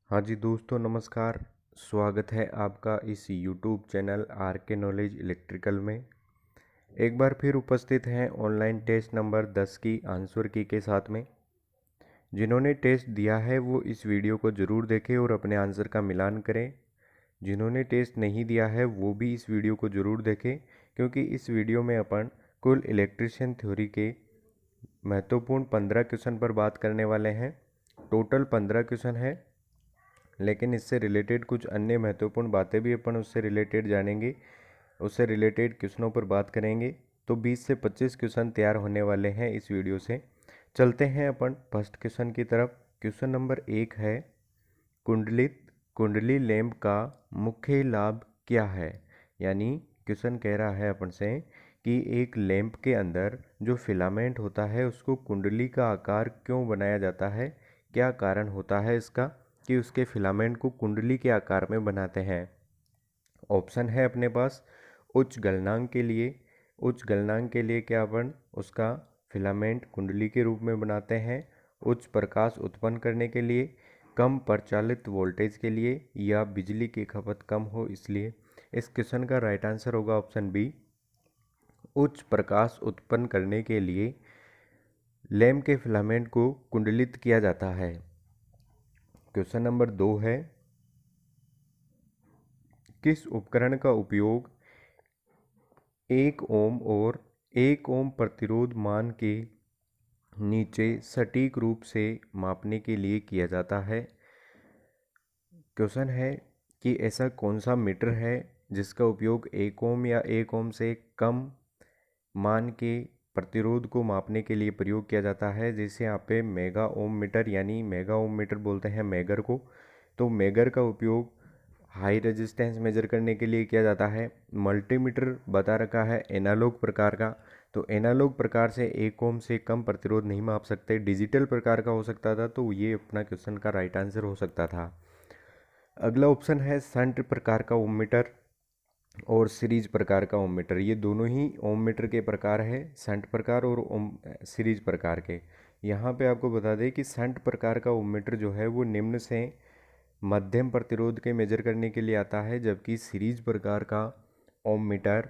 हाँ जी दोस्तों, नमस्कार। स्वागत है आपका इस यूट्यूब चैनल आर के नॉलेज इलेक्ट्रिकल में। एक बार फिर उपस्थित हैं ऑनलाइन टेस्ट नंबर 10 की आंसर की के साथ में। जिन्होंने टेस्ट दिया है वो इस वीडियो को ज़रूर देखें और अपने आंसर का मिलान करें। जिन्होंने टेस्ट नहीं दिया है वो भी इस वीडियो को ज़रूर देखें, क्योंकि इस वीडियो में अपन कुल इलेक्ट्रिशियन थ्योरी के महत्वपूर्ण 15 क्वेश्चन पर बात करने वाले हैं। टोटल 15 क्वेश्चन है, लेकिन इससे रिलेटेड कुछ अन्य महत्वपूर्ण बातें भी अपन उससे रिलेटेड जानेंगे, उससे रिलेटेड क्वेश्चनों पर बात करेंगे। तो 20 से 25 क्वेश्चन तैयार होने वाले हैं इस वीडियो से। चलते हैं अपन फर्स्ट क्वेश्चन की तरफ। क्वेश्चन नंबर 1 है, कुंडली लैंप का मुख्य लाभ क्या है। यानी क्वेश्चन कह रहा है अपन से कि एक लैंप के अंदर जो फिलामेंट होता है उसको कुंडली का आकार क्यों बनाया जाता है, क्या कारण होता है इसका कि उसके फिलामेंट को कुंडली के आकार में बनाते हैं। ऑप्शन है अपने पास उच्च गलनांक के लिए क्या अपन उसका फिलामेंट कुंडली के रूप में बनाते हैं, उच्च प्रकाश उत्पन्न करने के लिए, कम प्रचालित वोल्टेज के लिए, या बिजली की खपत कम हो इसलिए। इस क्वेश्चन का राइट आंसर होगा ऑप्शन बी, उच्च प्रकाश उत्पन्न करने के लिए लैंप के फिलामेंट को कुंडलित किया जाता है। क्वेश्चन नंबर 2 है, किस उपकरण का उपयोग 1 ओम और 1 ओम प्रतिरोध मान के नीचे सटीक रूप से मापने के लिए किया जाता है। क्वेश्चन है कि ऐसा कौन सा मीटर है जिसका उपयोग 1 ओम या 1 ओम से कम मान के प्रतिरोध को मापने के लिए प्रयोग किया जाता है, जिसे यहाँ पे मेगा ओम मीटर यानी मेगा ओम मीटर बोलते हैं मेगर को। तो मेगर का उपयोग हाई रेजिस्टेंस मेजर करने के लिए किया जाता है। मल्टीमीटर बता रखा है एनालॉग प्रकार का, तो एनालॉग प्रकार से 1 ओम से कम प्रतिरोध नहीं माप सकते। डिजिटल प्रकार का हो सकता था, तो ये अपना क्वेश्चन का राइट आंसर हो सकता था। अगला ऑप्शन है शंट प्रकार का ओम मीटर और सीरीज प्रकार का ओम मीटर। ये दोनों ही ओम मीटर के प्रकार है, शंट प्रकार और ओम सीरीज प्रकार के। यहाँ पे आपको बता दें कि शंट प्रकार का ओम मीटर जो है वो निम्न से मध्यम प्रतिरोध के मेजर करने के लिए आता है, जबकि सीरीज प्रकार का ओम मीटर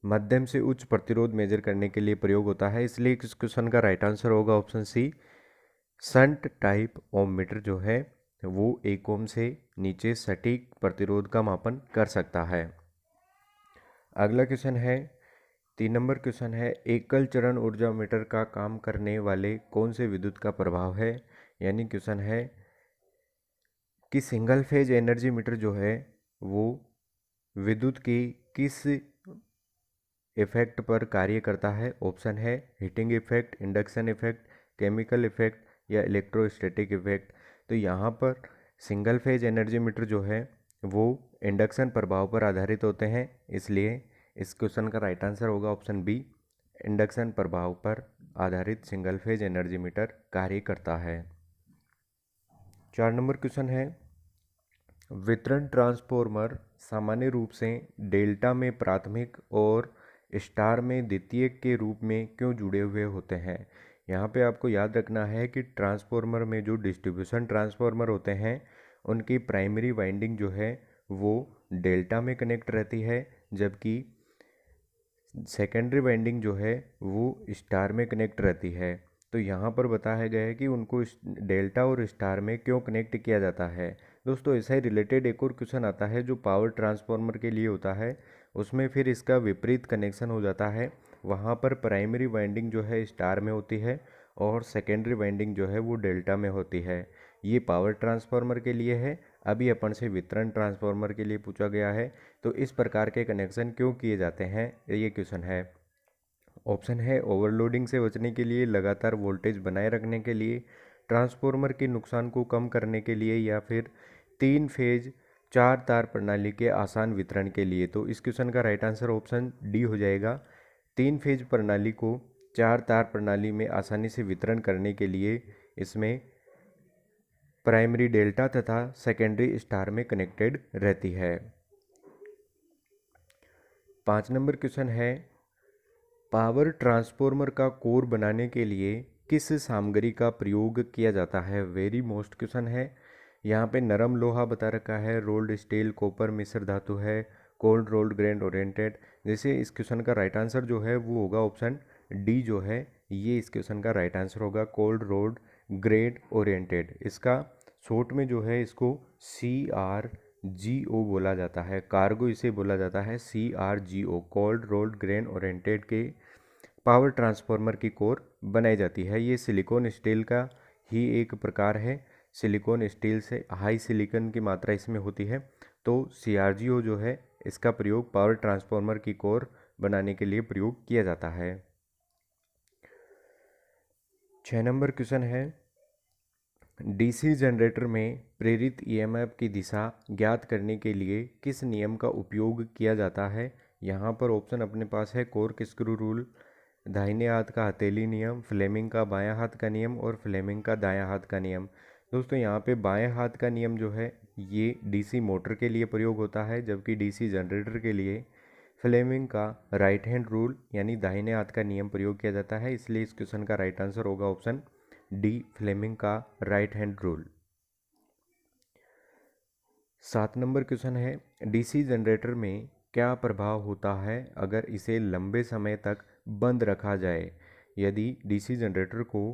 मध्यम से उच्च प्रतिरोध मेजर करने के लिए प्रयोग होता है। इसलिए इस क्वेश्चन का राइट आंसर होगा ऑप्शन सी, शंट टाइप ओम मीटर जो है वो 1 ओम से नीचे सटीक प्रतिरोध का मापन कर सकता है। अगला क्वेश्चन है 3 नंबर क्वेश्चन है, एकल चरण ऊर्जा मीटर का काम करने वाले कौन से विद्युत का प्रभाव है। यानी क्वेश्चन है कि सिंगल फेज एनर्जी मीटर जो है वो विद्युत की किस इफेक्ट पर कार्य करता है। ऑप्शन है heating effect, induction effect, chemical effect, या इलेक्ट्रोस्टैटिक इफेक्ट। तो यहाँ पर सिंगल फेज एनर्जी मीटर जो है वो इंडक्शन प्रभाव पर आधारित होते हैं, इसलिए इस क्वेश्चन का राइट आंसर होगा ऑप्शन बी, इंडक्शन प्रभाव पर आधारित सिंगल फेज एनर्जी मीटर कार्य करता है। 4 नंबर क्वेश्चन है, वितरण ट्रांसफॉर्मर सामान्य रूप से डेल्टा में प्राथमिक और स्टार में द्वितीयक के रूप में क्यों जुड़े हुए होते हैं। यहाँ पे आपको याद रखना है कि ट्रांसफॉर्मर में जो डिस्ट्रीब्यूशन ट्रांसफॉर्मर होते हैं उनकी प्राइमरी वाइंडिंग जो है वो डेल्टा में कनेक्ट रहती है, जबकि सेकेंडरी वाइंडिंग जो है वो स्टार में कनेक्ट रहती है। तो यहाँ पर बताया गया है कि उनको डेल्टा और स्टार में क्यों कनेक्ट किया जाता है। दोस्तों ऐसा ही रिलेटेड एक और क्वेश्चन आता है जो पावर ट्रांसफार्मर के लिए होता है, उसमें फिर इसका विपरीत कनेक्शन हो जाता है। वहाँ पर प्राइमरी वाइंडिंग जो है स्टार में होती है और सेकेंडरी वाइंडिंग जो है वो डेल्टा में होती है। ये पावर ट्रांसफार्मर के लिए है। अभी अपन से वितरण ट्रांसफार्मर के लिए पूछा गया है, तो इस प्रकार के कनेक्शन क्यों किए जाते हैं, ये क्वेश्चन है। ऑप्शन है ओवरलोडिंग से बचने के लिए, लगातार वोल्टेज बनाए रखने के लिए, ट्रांसफार्मर के नुकसान को कम करने के लिए, या फिर 3 फेज 4 तार प्रणाली के आसान वितरण के लिए। तो इस क्वेश्चन का राइट आंसर ऑप्शन डी हो जाएगा। 3 फेज प्रणाली को 4 तार प्रणाली में आसानी से वितरण करने के लिए इसमें प्राइमरी डेल्टा तथा सेकेंडरी स्टार में कनेक्टेड रहती है। 5 नंबर क्वेश्चन है, पावर ट्रांसफार्मर का कोर बनाने के लिए किस सामग्री का प्रयोग किया जाता है। वेरी मोस्ट क्वेश्चन है। यहाँ पे नरम लोहा बता रखा है, रोल्ड स्टील, कॉपर मिश्र धातु है, कोल्ड रोल्ड ग्रेन ओरिएंटेड। जैसे इस क्वेश्चन का राइट आंसर जो है वो होगा ऑप्शन डी जो है, ये इस क्वेश्चन का राइट आंसर होगा, कोल्ड रोल्ड ग्रेड ओरिएंटेड। इसका शॉर्ट में जो है इसको CRGO बोला जाता है, कार्गो इसे बोला जाता है, CRGO, cold rolled grain oriented के पावर ट्रांसफार्मर की कोर बनाई जाती है। ये सिलिकॉन स्टील का ही एक प्रकार है, सिलिकॉन स्टील से हाई सिलिकॉन की मात्रा इसमें होती है। तो CRGO जो है इसका प्रयोग पावर ट्रांसफार्मर की कोर बनाने के लिए प्रयोग किया जाता है। 6 नंबर क्वेश्चन है, DC जनरेटर में प्रेरित EMF की दिशा ज्ञात करने के लिए किस नियम का उपयोग किया जाता है। यहाँ पर ऑप्शन अपने पास है, कोर्क स्क्रू रूल, दाहिने हाथ का हथेली नियम, फ्लेमिंग का बायां हाथ का नियम और फ्लेमिंग का दायां हाथ का नियम। दोस्तों यहाँ पे बाएं हाथ का नियम जो है ये DC मोटर के लिए प्रयोग होता है, जबकि DC जनरेटर के लिए फ्लेमिंग का राइट हैंड रूल यानी दाहिने हाथ का नियम प्रयोग किया जाता है। इसलिए इस क्वेश्चन का राइट आंसर होगा ऑप्शन डी, फ्लेमिंग का right hand rule. 7 number question है, DC जनरेटर में क्या प्रभाव होता है अगर इसे लंबे समय तक बंद रखा जाए। यदि DC जनरेटर को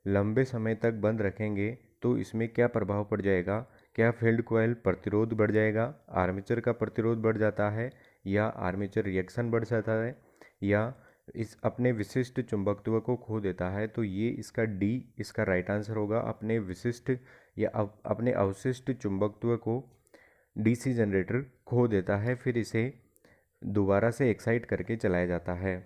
लंबे समय तक बंद रखेंगे तो इसमें क्या प्रभाव पड़ जाएगा। क्या फील्ड कॉइल प्रतिरोध बढ़ जाएगा, आर्मेचर का प्रतिरोध बढ़ जाता है, या आर्मेचर रिएक्शन बढ़ जाता है, या इस अपने विशिष्ट चुंबकत्व को खो देता है। तो ये इसका डी इसका राइट आंसर होगा, अपने विशिष्ट या अपने अवशिष्ट चुंबकत्व को DC जनरेटर खो देता है, फिर इसे दोबारा से एक्साइट करके चलाया जाता है।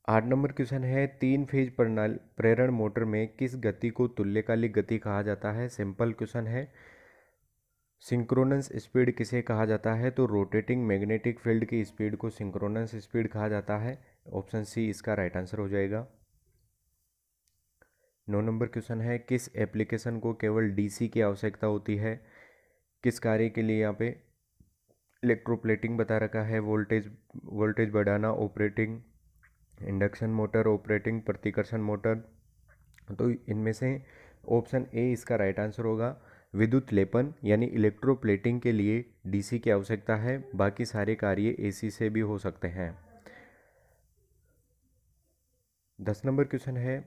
8 नंबर क्वेश्चन है, 3 फेज प्रणाली प्रेरण मोटर में किस गति को तुल्यकालिक गति कहा जाता है। सिंपल क्वेश्चन है। सिंक्रोनस स्पीड किसे कहा जाता है, तो रोटेटिंग मैग्नेटिक फील्ड की स्पीड को सिंक्रोनस स्पीड कहा जाता है। ऑप्शन सी इसका राइट आंसर हो जाएगा। 9 नंबर क्वेश्चन है, किस एप्लीकेशन को केवल DC की आवश्यकता होती है। किस कार्य के लिए यहाँ पे इलेक्ट्रोप्लेटिंग बता रखा है, वोल्टेज बढ़ाना, ऑपरेटिंग इंडक्शन मोटर, ऑपरेटिंग प्रतिकर्षण मोटर। तो इनमें से ऑप्शन ए इसका राइट आंसर होगा, विद्युत लेपन यानी इलेक्ट्रोप्लेटिंग के लिए DC की आवश्यकता है, बाकी सारे कार्य AC से भी हो सकते हैं। 10 नंबर क्वेश्चन है,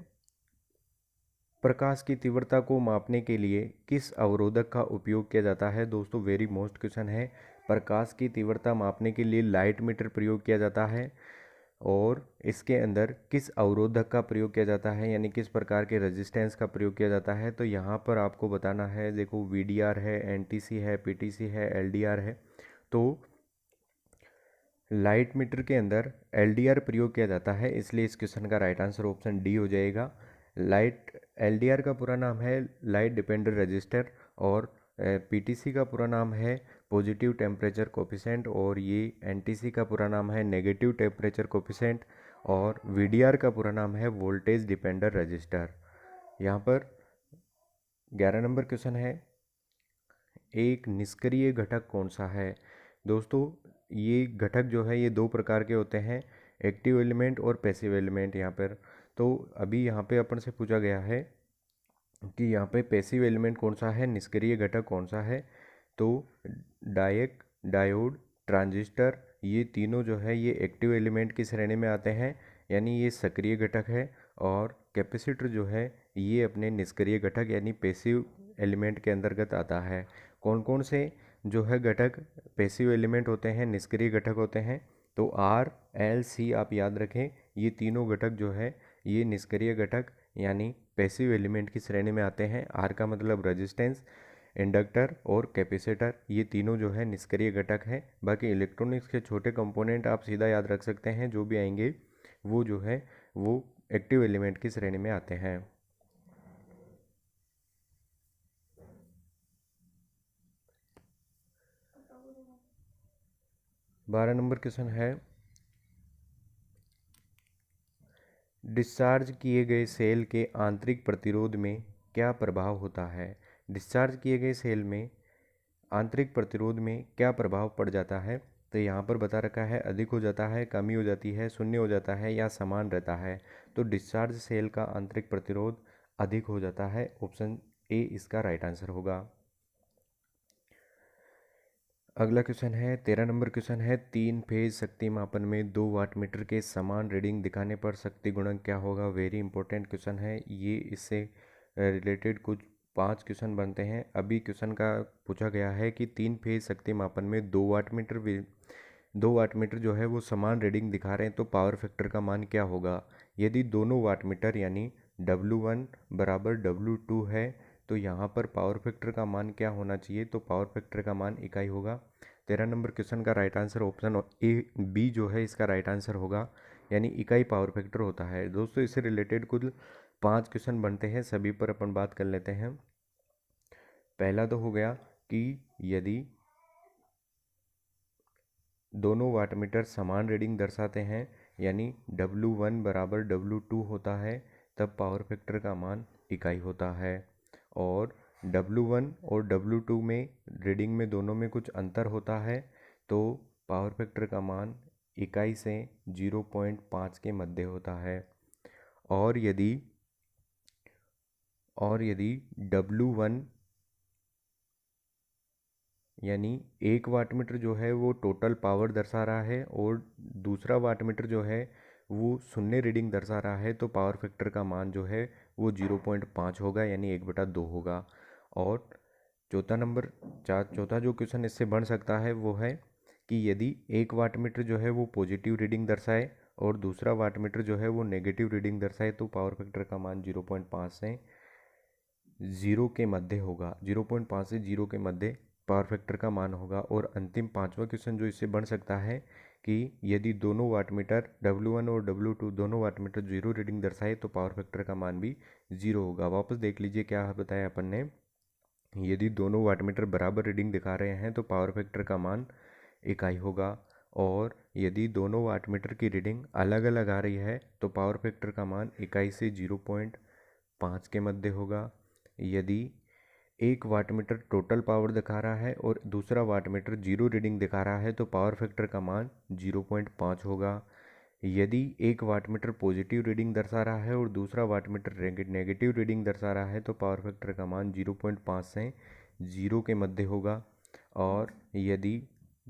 प्रकाश की तीव्रता को मापने के लिए किस अवरोधक का उपयोग किया जाता है। दोस्तों वेरी मोस्ट क्वेश्चन है, प्रकाश की तीव्रता मापने के लिए लाइट मीटर प्रयोग किया जाता है, और इसके अंदर किस अवरोधक का प्रयोग किया जाता है, यानी किस प्रकार के रेजिस्टेंस का प्रयोग किया जाता है। तो यहाँ पर आपको बताना है, देखो VDR है, NTC है, PTC है, LDR है। तो लाइट मीटर के अंदर LDR प्रयोग किया जाता है, इसलिए इस क्वेश्चन का राइट आंसर ऑप्शन डी हो जाएगा। LDR का पूरा नाम है लाइट डिपेंडेंट रजिस्टर, और PTC का पूरा नाम है पॉजिटिव टेम्परेचर कोफिशेंट, और ये NTC का पूरा नाम है नेगेटिव टेम्परेचर कोफिशेंट, और VDR का पूरा नाम है वोल्टेज डिपेंडेंट रजिस्टर। यहाँ पर 11 नंबर क्वेश्चन है, एक निष्क्रिय घटक कौन सा है। दोस्तों ये घटक जो है ये दो प्रकार के होते हैं, एक्टिव एलिमेंट और पैसिव एलिमेंट। यहाँ पर तो अभी यहाँ पे अपन से पूछा गया है कि यहाँ पे पैसिव एलिमेंट कौन सा है, निष्क्रिय घटक कौन सा है। तो डायोड, ट्रांजिस्टर, ये तीनों जो है ये एक्टिव एलिमेंट की श्रेणी में आते हैं, यानी ये सक्रिय घटक है। और कैपेसिटर जो है ये अपने निष्क्रिय घटक यानी पैसिव एलिमेंट के अंतर्गत आता है। कौन कौन से जो है घटक पैसिव एलिमेंट होते हैं, निष्क्रिय घटक होते हैं, तो RLC आप याद रखें, ये तीनों घटक जो है ये निष्क्रिय घटक यानी पैसिव एलिमेंट की श्रेणी में आते हैं। R का मतलब रेजिस्टेंस, इंडक्टर और कैपेसिटर, ये तीनों जो है निष्क्रिय घटक हैं। बाकी इलेक्ट्रॉनिक्स के छोटे कंपोनेंट आप सीधा याद रख सकते हैं, जो भी आएंगे वो जो है वो एक्टिव एलिमेंट की श्रेणी में आते हैं। बारह नंबर क्वेश्चन है, डिस्चार्ज किए गए सेल के आंतरिक प्रतिरोध में क्या प्रभाव होता है। डिस्चार्ज किए गए सेल में आंतरिक प्रतिरोध में क्या प्रभाव पड़ जाता है। तो यहाँ पर बता रखा है, अधिक हो जाता है, कमी हो जाती है, शून्य हो जाता है, या समान रहता है। तो डिस्चार्ज सेल का आंतरिक प्रतिरोध अधिक हो जाता है, ऑप्शन ए इसका राइट आंसर होगा। अगला क्वेश्चन है 13 नंबर क्वेश्चन है, 3 फेज शक्ति मापन में 2 वाट मीटर के समान रीडिंग दिखाने पर शक्ति गुणक क्या होगा। वेरी इंपॉर्टेंट क्वेश्चन है ये, इससे रिलेटेड कुछ 5 क्वेश्चन बनते हैं। अभी क्वेश्चन का पूछा गया है कि 3 फेज शक्ति मापन में 2 वाट मीटर जो है वो समान रीडिंग दिखा रहे हैं, तो पावर फैक्टर का मान क्या होगा। यदि दोनों वाट मीटर यानी W1 बराबर W2 है तो यहाँ पर पावर फैक्टर का मान क्या होना चाहिए, तो पावर फैक्टर का मान इकाई होगा। 13 नंबर क्वेश्चन का right answer option A B जो है इसका राइट आंसर होगा, यानी इकाई पावर फैक्टर होता है। दोस्तों इससे रिलेटेड कुल 5 क्वेश्चन बनते हैं, सभी पर अपन बात कर लेते हैं। पहला तो हो गया कि यदि दोनों वाट मीटर समान रीडिंग दर्शाते हैं यानी W1 बराबर W2 होता है, तब पावर फैक्टर का मान इकाई होता है। और W1 और W2 में रीडिंग में दोनों में कुछ अंतर होता है, तो पावर फैक्टर का मान इकाई से 0.5 के मध्य होता है। और यदि W1 यानी एक वाट मीटर जो है वो टोटल पावर दर्शा रहा है और दूसरा वाट मीटर जो है वो शून्य रीडिंग दर्शा रहा है, तो पावर फैक्टर का मान जो है वो 0.5 होगा, यानी 1/2 होगा। और चौथा जो क्वेश्चन इससे बन सकता है वो है कि यदि एक वाट मीटर जो है वो पॉजिटिव रीडिंग दर्शाए और दूसरा वाट मीटर जो है वो नेगेटिव रीडिंग दर्शाए, तो पावर फैक्टर का मान 0.5 से 0 के मध्य होगा। 0.5 से 0 के मध्य पावर फैक्टर का मान होगा। और अंतिम 5वां क्वेश्चन जो इससे बन सकता है कि यदि दोनों वाट मीटर W1 और W2 दोनों वाट मीटर 0 रीडिंग दर्शाए तो पावर फैक्टर का मान भी 0 होगा। वापस देख लीजिए क्या बताया अपन ने, यदि दोनों वाट मीटर बराबर रीडिंग दिखा रहे हैं तो पावर फैक्टर का मान इकाई होगा। और यदि दोनों वाट मीटर की रीडिंग अलग अलग आ रही है तो पावर फैक्टर का मान इकाई से 0.5 के मध्य होगा। यदि एक वाट मीटर टोटल पावर दिखा रहा है और दूसरा वाट मीटर 0 रीडिंग दिखा रहा है तो पावर फैक्टर का मान 0.5 होगा। यदि एक वाट मीटर पॉजिटिव रीडिंग दर्शा रहा है और दूसरा वाट मीटर नेगेटिव रीडिंग दर्शा रहा है तो पावर फैक्टर का मान 0.5 से 0 के मध्य होगा। और यदि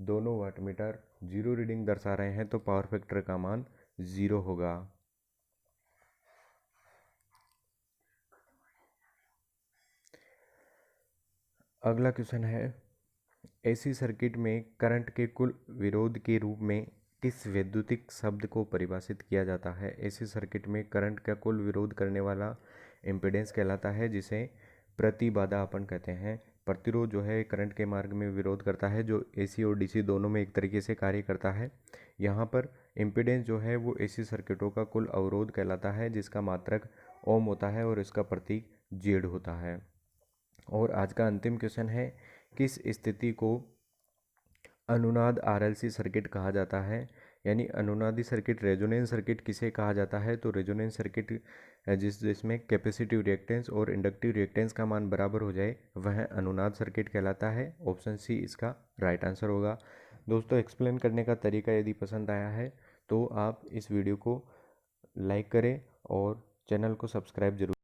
दोनों वाट मीटर 0 रीडिंग दर्शा रहे हैं तो पावर फैक्टर का मान 0 होगा। अगला क्वेश्चन है, एसी सर्किट में करंट के कुल विरोध के रूप में किस वैद्युतिक शब्द को परिभाषित किया जाता है। एसी सर्किट में करंट का कुल विरोध करने वाला इम्पीडेंस कहलाता है, जिसे प्रतिबाधा अपन कहते हैं। प्रतिरोध जो है करंट के मार्ग में विरोध करता है, जो एसी और डीसी दोनों में एक तरीके से कार्य करता है। यहाँ पर इम्पीडेंस जो है वो एसी सर्किटों का कुल अवरोध कहलाता है, जिसका मात्रक ओम होता है और इसका प्रतीक जेड होता है। और आज का अंतिम क्वेश्चन है, किस स्थिति को अनुनाद आरएलसी सर्किट कहा जाता है। यानी अनुनादी सर्किट रेजोनेंस सर्किट किसे कहा जाता है, तो रेजोनेंस सर्किट जिसमें कैपेसिटिव रिएक्टेंस और इंडक्टिव रिएक्टेंस का मान बराबर हो जाए वह अनुनाद सर्किट कहलाता है। ऑप्शन सी इसका राइट आंसर होगा। दोस्तों एक्सप्लेन करने का तरीका यदि पसंद आया है तो आप इस वीडियो को लाइक करें और चैनल को सब्सक्राइब जरूर